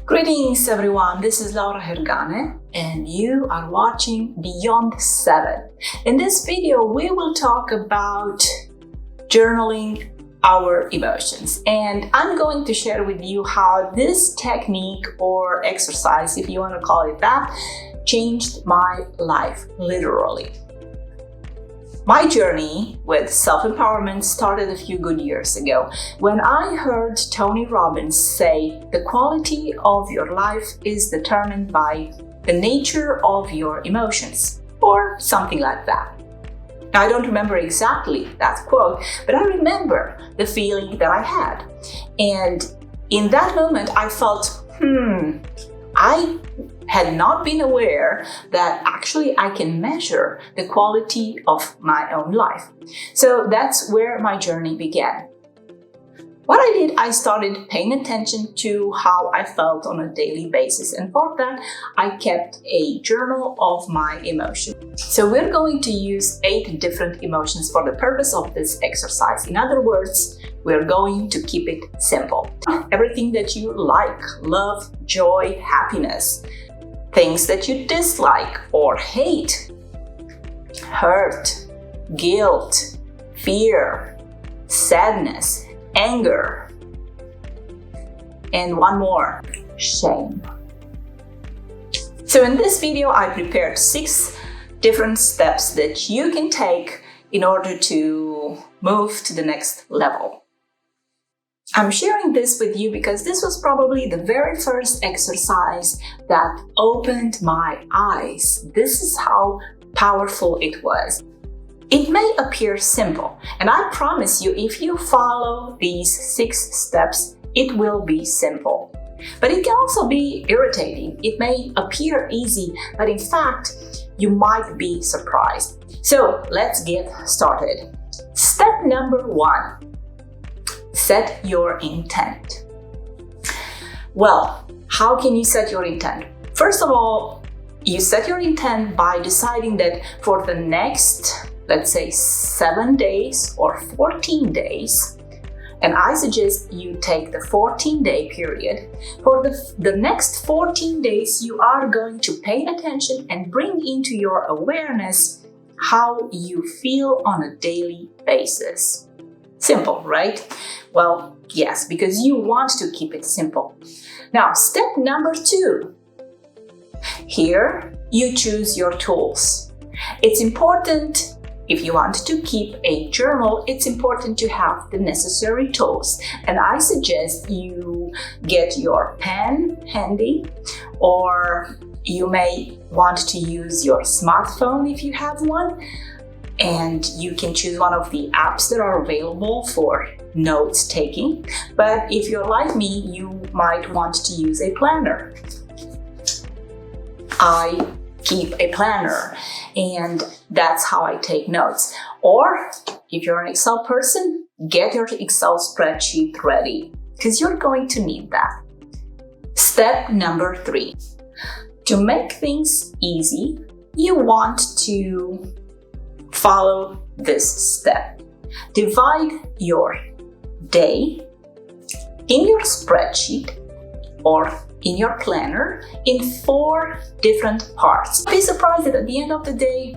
Greetings everyone, this is Laura Hergane and you are watching Beyond 7. In this video we will talk about journaling our emotions, and I'm going to share with you how this technique or exercise, if you want to call it that, changed my life, literally. My journey with self-empowerment started a few good years ago when I heard Tony Robbins say the quality of your life is determined by the nature of your emotions, or something like that. Now, I don't remember exactly that quote, but I remember the feeling that I had. And in that moment, I felt, I had not been aware that actually I can measure the quality of my own life. So that's where my journey began. What I did, I started paying attention to how I felt on a daily basis, and for that I kept a journal of my emotions. So we're going to use 8 different emotions for the purpose of this exercise. In other words, we're going to keep it simple. Everything that you like, love, joy, happiness. Things that you dislike or hate, hurt, guilt, fear, sadness, anger, and one more, shame. So in this video, I prepared 6 different steps that you can take in order to move to the next level. I'm sharing this with you because this was probably the very first exercise that opened my eyes. This is how powerful it was. It may appear simple, and I promise you, if you follow these 6 steps, it will be simple. But it can also be irritating. It may appear easy, but in fact, you might be surprised. So let's get started. Step number 1. Set your intent. Well, how can you set your intent? First of all, you set your intent by deciding that for the next, let's say, 7 days or 14 days, and I suggest you take the 14-day period. For the next 14 days, you are going to pay attention and bring into your awareness how you feel on a daily basis. Simple, right? Well, yes, because you want to keep it simple. Now, step number 2. Here, you choose your tools. It's important, if you want to keep a journal, it's important to have the necessary tools. And I suggest you get your pen handy, or you may want to use your smartphone if you have one. And you can choose one of the apps that are available for notes taking. But if you're like me, you might want to use a planner. I keep a planner, and that's how I take notes. Or if you're an Excel person, get your Excel spreadsheet ready, because you're going to need that. Step number 3. To make things easy, you want to follow this step. Divide your day in your spreadsheet or in your planner in 4 different parts. Be surprised that at the end of the day,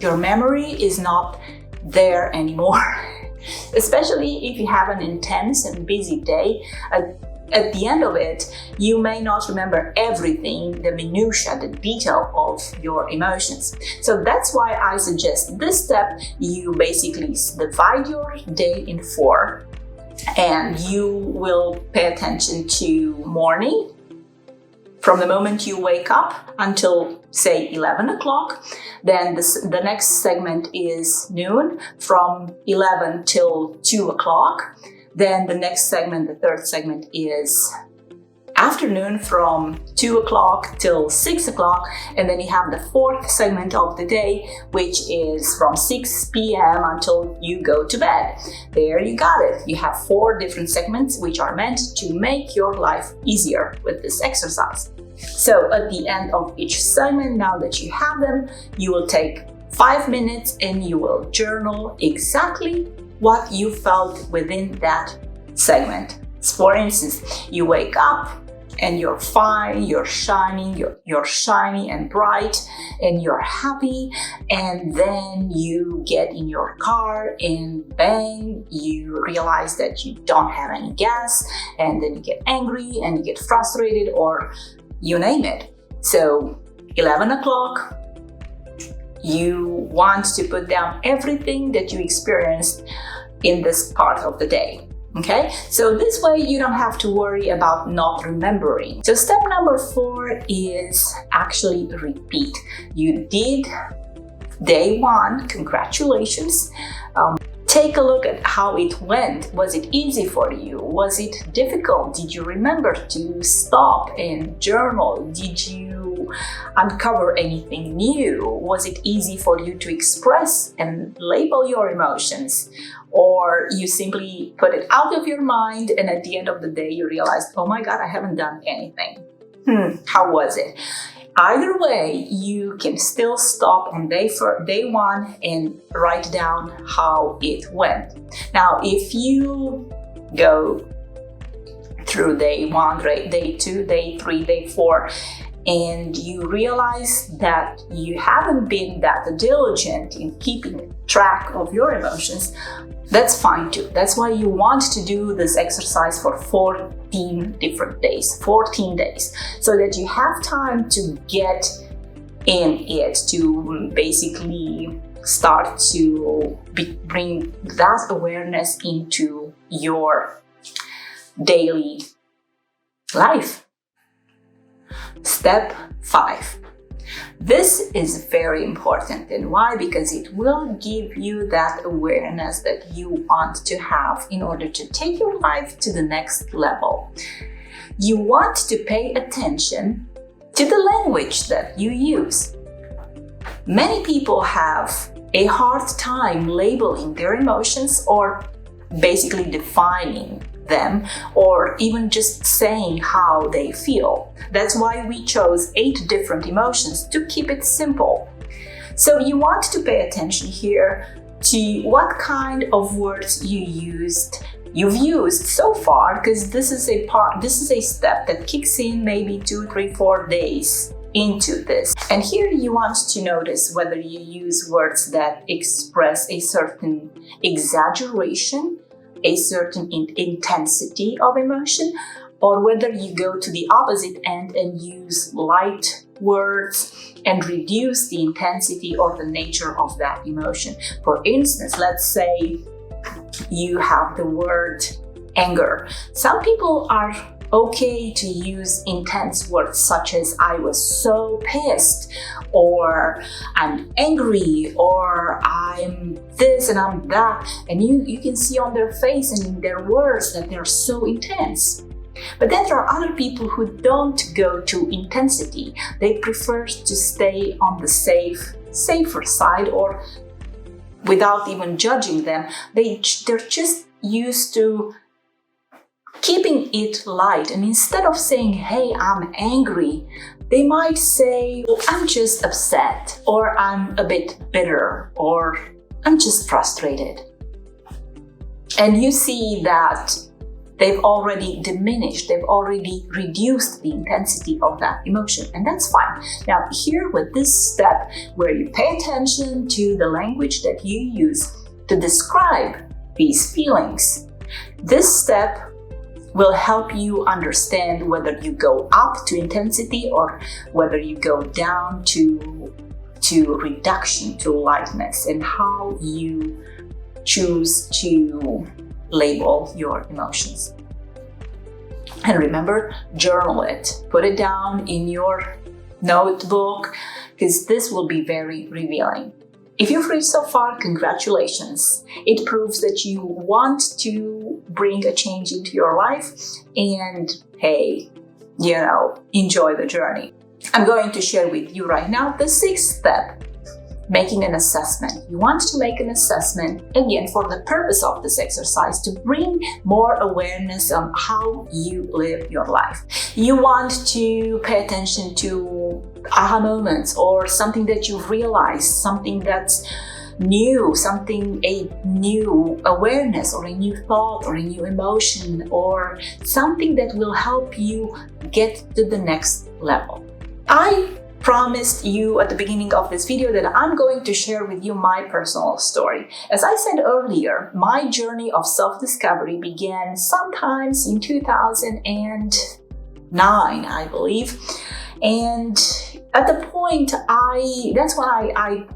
your memory is not there anymore. Especially if you have an intense and busy day. At the end of it, you may not remember everything, the minutiae, the detail of your emotions. So that's why I suggest this step. You basically divide your day in 4, and you will pay attention to morning, from the moment you wake up until, say, 11 o'clock. Then the next segment is noon, from 11 till 2 o'clock. Then the next segment, the 3rd segment, is afternoon, from 2 o'clock till 6 o'clock. And then you have the 4th segment of the day, which is from 6 p.m. until you go to bed. There you got it. You have 4 different segments which are meant to make your life easier with this exercise. So at the end of each segment, now that you have them, you will take 5 minutes and you will journal exactly what you felt within that segment. For instance, you wake up, and you're fine, you're shining, you're shiny and bright, and you're happy, and then you get in your car and bang, you realize that you don't have any gas, and then you get angry and you get frustrated, or you name it. So 11 o'clock, you want to put down everything that you experienced in this part of the day. Okay, so this way you don't have to worry about not remembering. So step number 4 is actually repeat. You did day 1, congratulations. Take a look at how it went. Was it easy for you? Was it difficult? Did you remember to stop and journal? Did you uncover anything new? Was it easy for you to express and label your emotions? Or you simply put it out of your mind, and at the end of the day you realized, oh my God, I haven't done anything. How was it? Either way, you can still stop on day 1 and write down how it went. Now, if you go through day 1, day 2, day 3, day 4, and you realize that you haven't been that diligent in keeping track of your emotions, that's fine too. That's why you want to do this exercise for 14 different days, 14 days, so that you have time to get in it, to basically start to bring that awareness into your daily life. Step 5. This is very important. And why? Because it will give you that awareness that you want to have in order to take your life to the next level. You want to pay attention to the language that you use. Many people have a hard time labeling their emotions, or basically defining them, or even just saying how they feel. That's why we chose 8 different emotions to keep it simple. So you want to pay attention here to what kind of words you've used so far, because this is a step that kicks in maybe 2, 3, 4 days into this. And here you want to notice whether you use words that express a certain exaggeration, a certain intensity of emotion, or whether you go to the opposite end and use light words and reduce the intensity or the nature of that emotion. For instance, let's say you have the word anger. Some people are okay to use intense words such as I was so pissed, or I'm angry, or I'm this and I'm that, and you can see on their face and in their words that they're so intense. But then there are other people who don't go to intensity. They prefer to stay on the safer side, or without even judging them, they're just used to keeping it light. And instead of saying, hey, I'm angry, they might say, well, I'm just upset, or I'm a bit bitter, or I'm just frustrated. And you see that they've already diminished, they've already reduced the intensity of that emotion, and that's fine. Now here with this step, where you pay attention to the language that you use to describe these feelings, this step will help you understand whether you go up to intensity or whether you go down to reduction, to lightness, and how you choose to label your emotions. And remember, journal it. Put it down in your notebook, because this will be very revealing. If you've reached so far, congratulations. It proves that you want to bring a change into your life, and hey, enjoy the journey. I'm going to share with you right now the 6th step, making an assessment. You want to make an assessment, again, for the purpose of this exercise, to bring more awareness on how you live your life. You want to pay attention to aha moments, or something that you've realized, something that's new, a new awareness or a new thought or a new emotion or something that will help you get to the next level. I promised you at the beginning of this video that I'm going to share with you my personal story. As I said earlier, my journey of self-discovery began sometimes in 2009, I believe. And at the point, that's when I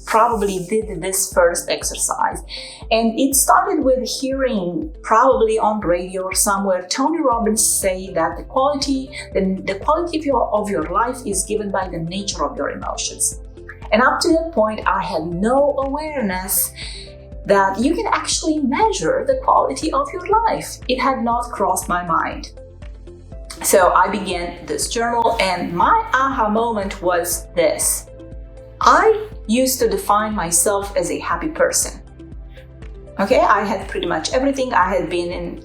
probably did this first exercise. And it started with hearing, probably on radio or somewhere, Tony Robbins say that the quality of your life is given by the nature of your emotions. And up to that point, I had no awareness that you can actually measure the quality of your life. It had not crossed my mind. So I began this journal, and my aha moment was this. I used to define myself as a happy person. Okay, I had pretty much everything. I had been in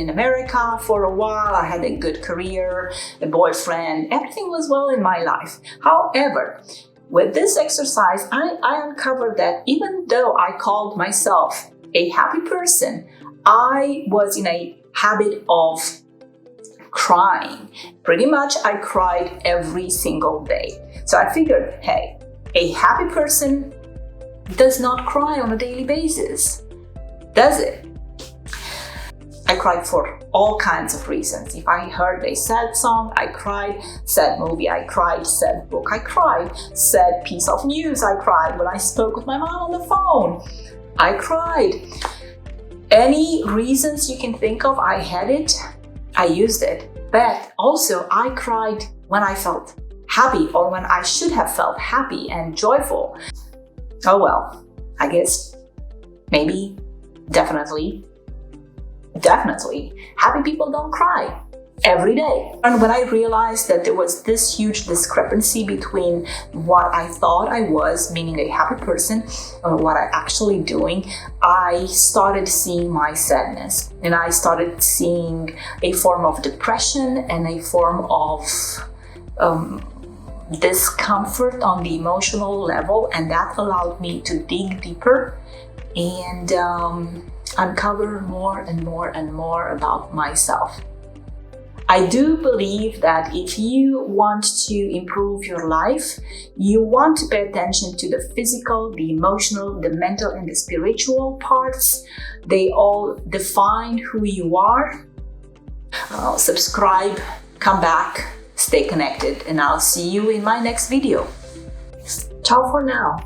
America for a while. I had a good career, a boyfriend. Everything was well in my life. However, with this exercise, I uncovered that even though I called myself a happy person, I was in a habit of crying. Pretty much I cried every single day. So I figured, hey, a happy person does not cry on a daily basis, does it? I cried for all kinds of reasons. If I heard a sad song, I cried. Sad movie, I cried. Sad book, I cried. Sad piece of news, I cried. When I spoke with my mom on the phone, I cried. Any reasons you can think of, I had it. I used it. But also, I cried when I felt happy or when I should have felt happy and joyful. Oh well, I guess, maybe, definitely, happy people don't cry every day. And when I realized that there was this huge discrepancy between what I thought I was, meaning a happy person, or what I'm actually doing, I started seeing my sadness. And I started seeing a form of depression and a form of discomfort on the emotional level, and that allowed me to dig deeper and uncover more and more and more about myself. I do believe that if you want to improve your life, you want to pay attention to the physical, the emotional, the mental, and the spiritual parts. They all define who you are. Subscribe, come back, stay connected, and I'll see you in my next video. Ciao for now.